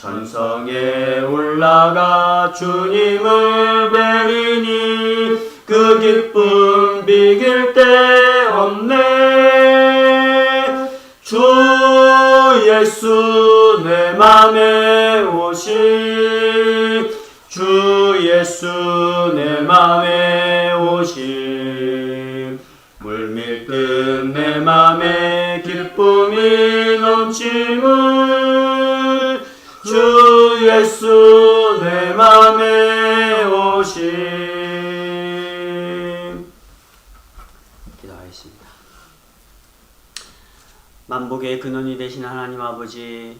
천성에 올라가 주님을 뵈리니 그 기쁨 비길 데 없네. 주 예수 내 맘에 오시, 주 예수 내 맘에 오시. 물밀듯 내 맘에 기쁨이 넘침을, 주 예수 내 맘에 오시. 기도하겠습니다. 만복의 근원이 되신 하나님 아버지,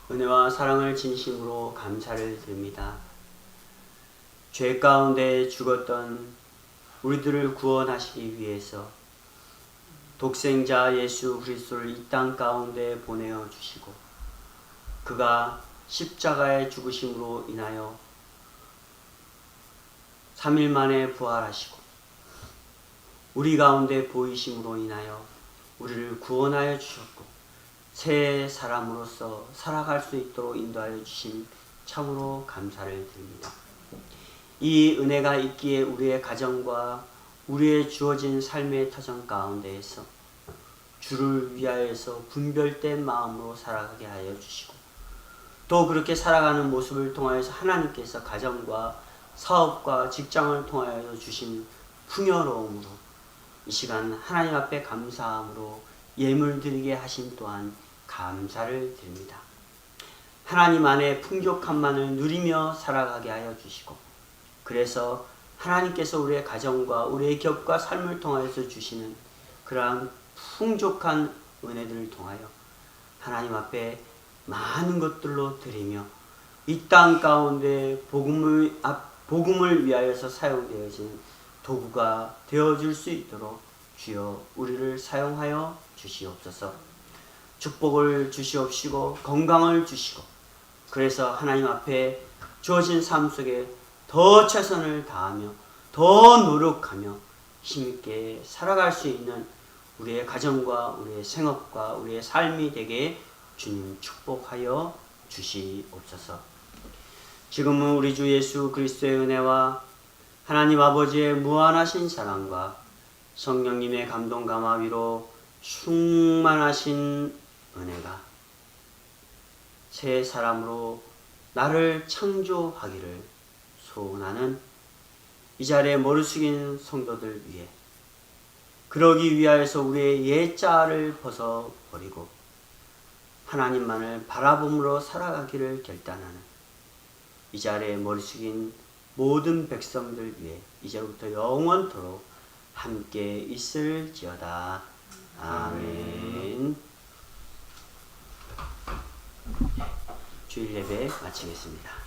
은혜와 사랑을 진심으로 감사를 드립니다. 죄 가운데 죽었던 우리들을 구원하시기 위해서 독생자 예수 그리스도를 이 땅 가운데 보내어 주시고, 그가 십자가의 죽으심으로 인하여 3일 만에 부활하시고 우리 가운데 보이심으로 인하여 우리를 구원하여 주셨고 새 사람으로서 살아갈 수 있도록 인도하여 주신 참으로 감사를 드립니다. 이 은혜가 있기에 우리의 가정과 우리의 주어진 삶의 터전 가운데에서 주를 위하여서 분별된 마음으로 살아가게 하여 주시고, 또 그렇게 살아가는 모습을 통하여서 하나님께서 가정과 사업과 직장을 통하여 주신 풍요로움으로 이 시간 하나님 앞에 감사함으로 예물 드리게 하신 또한 감사를 드립니다. 하나님 안에 풍족함만을 누리며 살아가게 하여 주시고, 그래서 하나님께서 우리의 가정과 우리의 격과 삶을 통하여서 주시는 그러한 풍족한 은혜들을 통하여 하나님 앞에 많은 것들로 드리며 이 땅 가운데 복음을 위하여서 사용되어진 도구가 되어줄 수 있도록 주여 우리를 사용하여 주시옵소서. 축복을 주시옵시고 건강을 주시고, 그래서 하나님 앞에 주어진 삶 속에 더 최선을 다하며 더 노력하며 힘있게 살아갈 수 있는 우리의 가정과 우리의 생업과 우리의 삶이 되게 주님 축복하여 주시옵소서. 지금은 우리 주 예수 그리스도의 은혜와 하나님 아버지의 무한하신 사랑과 성령님의 감동 감화위로 충만하신 은혜가 새 사람으로 나를 창조하기를 소원하는 이 자리에 머리 숙인 성도들 위해, 그러기 위하여서 우리의 옛자를 벗어버리고 하나님만을 바라봄으로 살아가기를 결단하는 이 자리에 머리 숙인 모든 백성들 위해 이제부터 영원토록 함께 있을지어다. 아멘. 주일 예배 마치겠습니다.